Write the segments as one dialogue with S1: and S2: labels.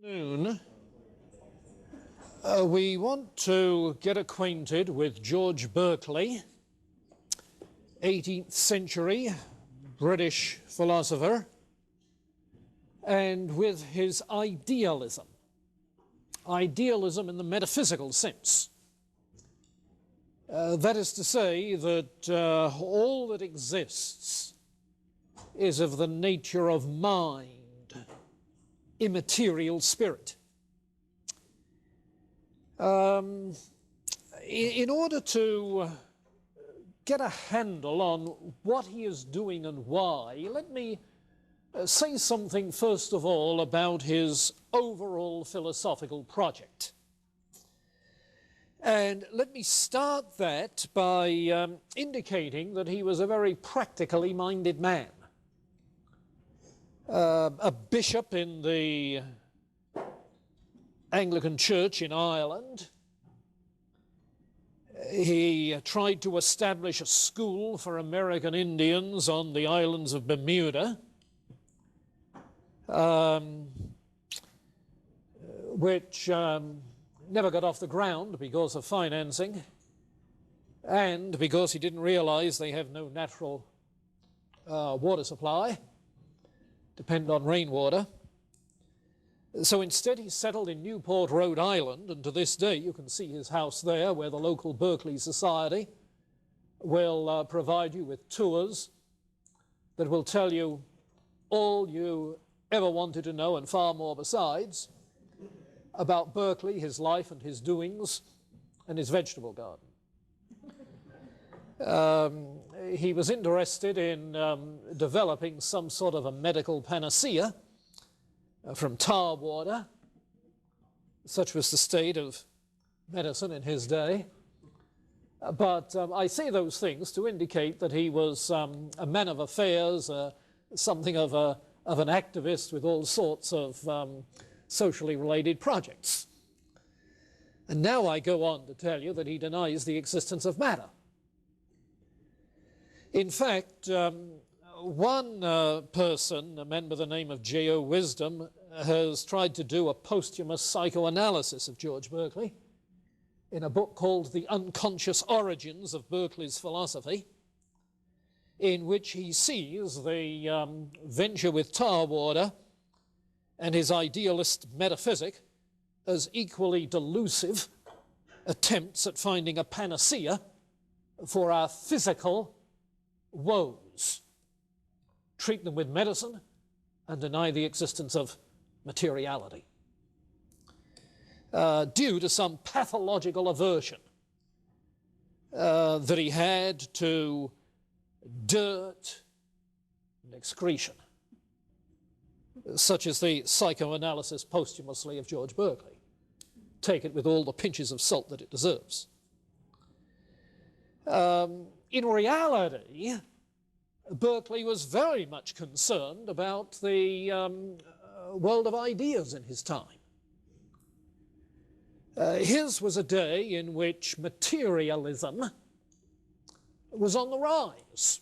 S1: Afternoon. We want to get acquainted with George Berkeley, 18th century British philosopher, and with his idealism. Idealism in the metaphysical sense. That is to say that all that exists is of the nature of mind, immaterial spirit. In order to get a handle on what he is doing and why, let me say something first of all about his overall philosophical project. And let me start that by indicating that he was a very practically minded man. A bishop in the Anglican Church in Ireland. He tried to establish a school for American Indians on the islands of Bermuda, which never got off the ground because of financing and because he didn't realize they have no natural water supply, depend on rainwater. So instead he settled in Newport, Rhode Island, and to this day you can see his house there where the local Berkeley Society will provide you with tours that will tell you all you ever wanted to know and far more besides about Berkeley, his life and his doings, and his vegetable garden. He was interested in developing some sort of a medical panacea from tar water. Such was the state of medicine in his day. But I say those things to indicate that he was a man of affairs, something of an activist with all sorts of socially related projects. And now I go on to tell you that he denies the existence of matter. In fact, one person, a man by the name of J.O. Wisdom, has tried to do a posthumous psychoanalysis of George Berkeley in a book called The Unconscious Origins of Berkeley's Philosophy, in which he sees the venture with tar water and his idealist metaphysic as equally delusive attempts at finding a panacea for our physical woes. Treat them with medicine and deny the existence of materiality due to some pathological aversion that he had to dirt and excretion, such as the psychoanalysis posthumously of George Berkeley. Take it with all the pinches of salt that it deserves. In reality, Berkeley was very much concerned about the world of ideas in his time. His was a day in which materialism was on the rise.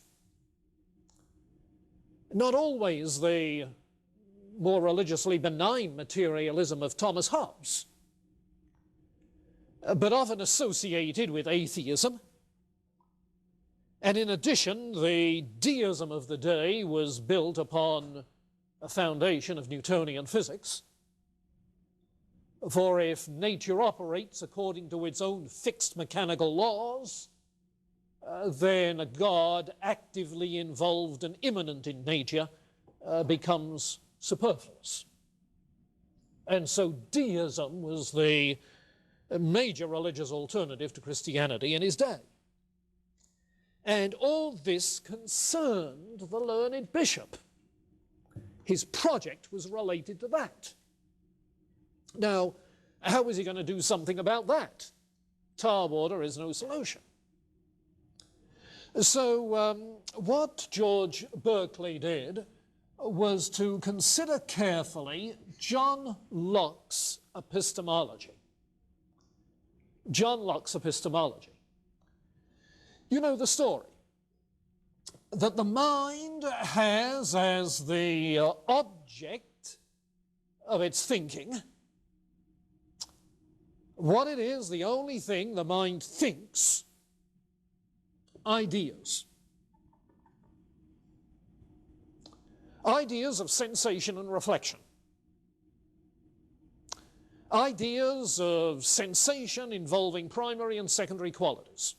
S1: Not always the more religiously benign materialism of Thomas Hobbes, but often associated with atheism. And in addition, the deism of the day was built upon a foundation of Newtonian physics. For if nature operates according to its own fixed mechanical laws, then a God actively involved and immanent in nature becomes superfluous. And so deism was the major religious alternative to Christianity in his day. And all this concerned the learned bishop. His project was related to that. Now, how was he going to do something about that? Tar water is no solution. So what George Berkeley did was to consider carefully John Locke's epistemology. John Locke's epistemology. You know the story, that the mind has as the object of its thinking. What it is, the only thing the mind thinks, ideas. Ideas of sensation and reflection. Ideas of sensation involving primary and secondary qualities.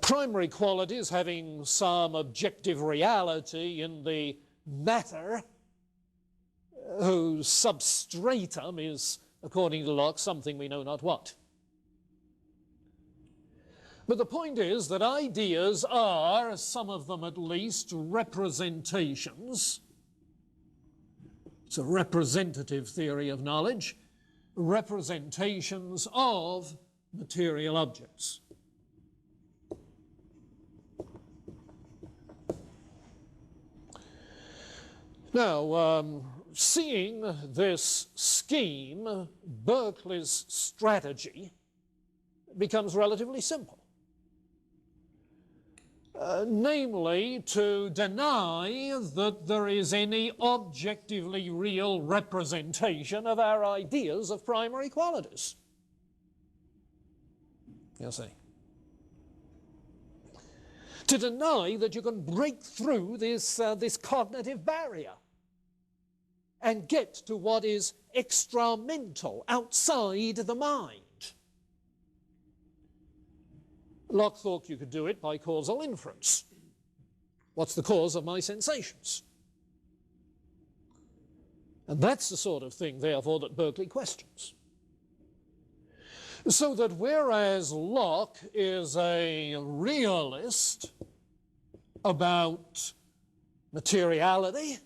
S1: Primary qualities having some objective reality in the matter, whose substratum is, according to Locke, something we know not what. But the point is that ideas are, some of them at least, representations. It's a representative theory of knowledge, representations of material objects. Now, seeing this scheme, Berkeley's strategy becomes relatively simple. Namely, to deny that there is any objectively real representation of our ideas of primary qualities. You see. To deny that you can break through this cognitive barrier and get to what is extramental, outside the mind. Locke thought you could do it by causal inference. What's the cause of my sensations? And that's the sort of thing, therefore, that Berkeley questions. So that whereas Locke is a realist about materiality,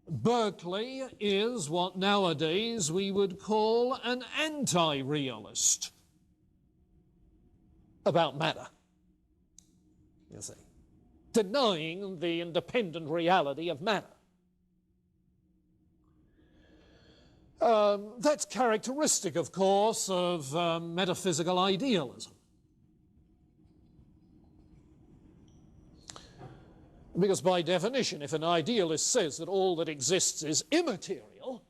S1: Berkeley is what nowadays we would call an anti-realist about matter, you see, denying the independent reality of matter. That's characteristic, of course, of metaphysical idealism. Because by definition, if an idealist says that all that exists is immaterial,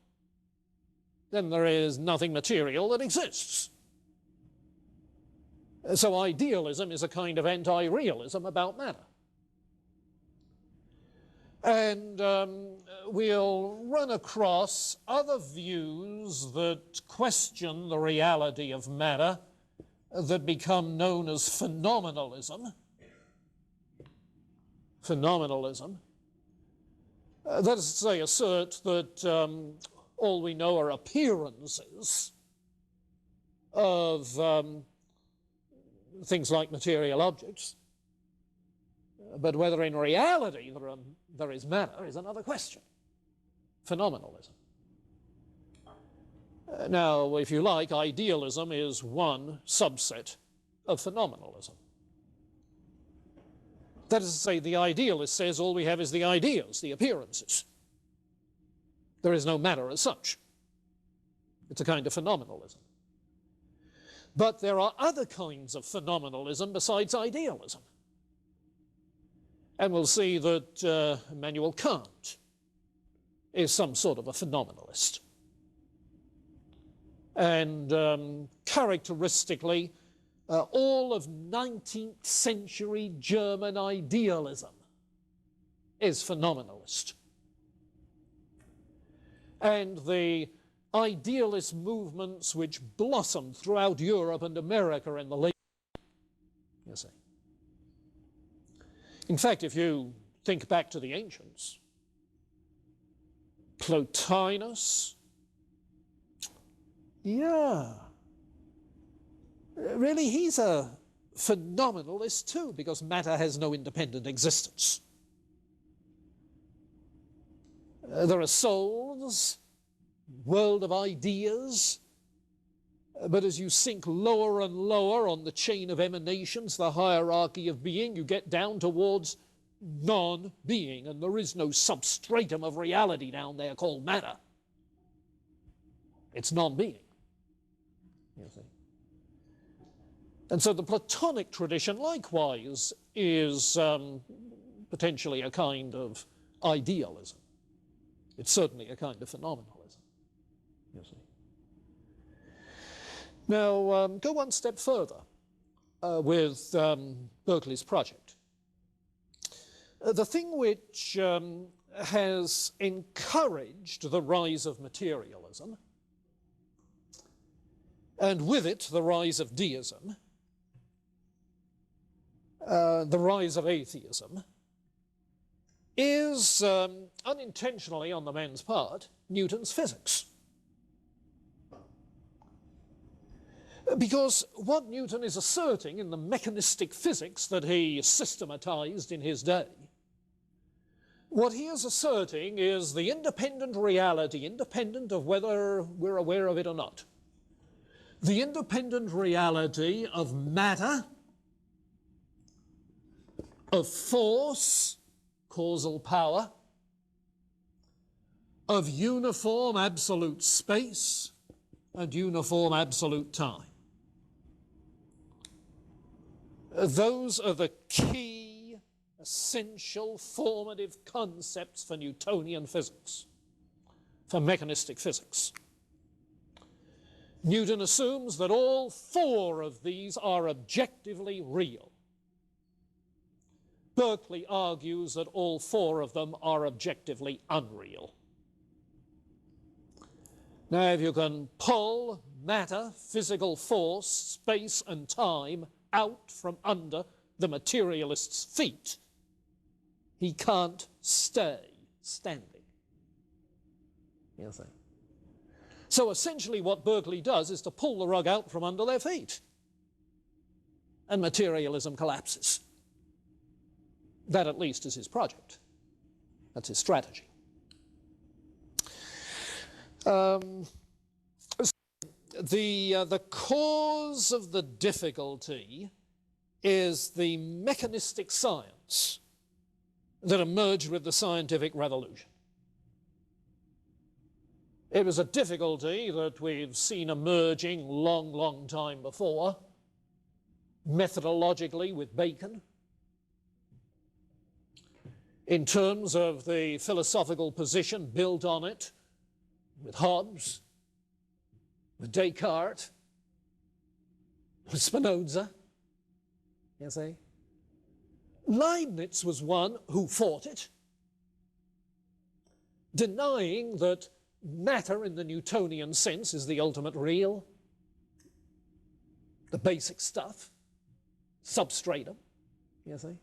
S1: then there is nothing material that exists. So idealism is a kind of anti-realism about matter. And we'll run across other views that question the reality of matter that become known as phenomenalism. Phenomenalism. That is to say, assert that all we know are appearances of things like material objects, but whether in reality there is matter is another question. Phenomenalism. Now, if you like, idealism is one subset of phenomenalism. That is to say, the idealist says all we have is the ideas, the appearances. There is no matter as such. It's a kind of phenomenalism. But there are other kinds of phenomenalism besides idealism. And we'll see that Immanuel Kant is some sort of a phenomenalist. And characteristically, all of 19th century German idealism is phenomenalist. And the idealist movements which blossomed throughout Europe and America in the late, you see. In fact, if you think back to the ancients, Plotinus, yeah, really he's a phenomenalist too, because matter has no independent existence. There are souls, world of ideas, but as you sink lower and lower on the chain of emanations, the hierarchy of being, you get down towards non-being, and there is no substratum of reality down there called matter. It's non-being, you see. And so the Platonic tradition, likewise, is potentially a kind of idealism. It's certainly a kind of phenomenalism, you see. Now, go one step further with Berkeley's project. The thing which has encouraged the rise of materialism, and with it the rise of deism, the rise of atheism, is unintentionally on the man's part Newton's physics. Because what Newton is asserting in the mechanistic physics that he systematized in his day, what he is asserting is the independent reality, independent of whether we're aware of it or not, the independent reality of matter, of force, causal power, of uniform absolute space and uniform absolute time. Those are the key, essential, formative concepts for Newtonian physics, for mechanistic physics. Newton assumes that all four of these are objectively real. Berkeley argues that all four of them are objectively unreal. Now, if you can pull matter, physical force, space and time out from under the materialist's feet, he can't stay standing. You see? So essentially what Berkeley does is to pull the rug out from under their feet, and materialism collapses. That at least is his project. That's his strategy. The cause of the difficulty is the mechanistic science that emerged with the scientific revolution. It was a difficulty that we've seen emerging long time before, methodologically with Bacon, in terms of the philosophical position built on it with Hobbes, with Descartes, with Spinoza, you see. Leibniz was one who fought it, denying that matter in the Newtonian sense is the ultimate real, the basic stuff, substratum, you see.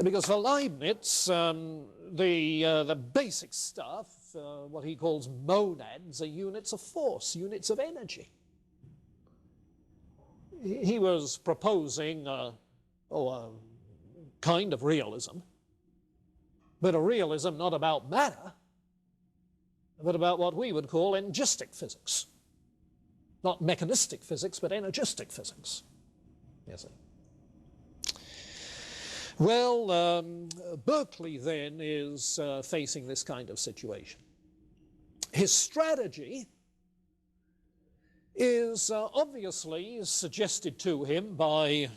S1: Because for Leibniz, the basic stuff, what he calls monads, are units of force, units of energy. He was proposing a kind of realism, but a realism not about matter, but about what we would call energistic physics. Not mechanistic physics, but energistic physics. You see. Well, Berkeley then is facing this kind of situation. His strategy is obviously suggested to him by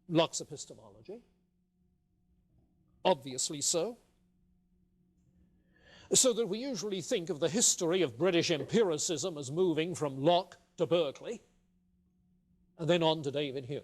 S1: Locke's epistemology, obviously so that we usually think of the history of British empiricism as moving from Locke to Berkeley and then on to David Hume.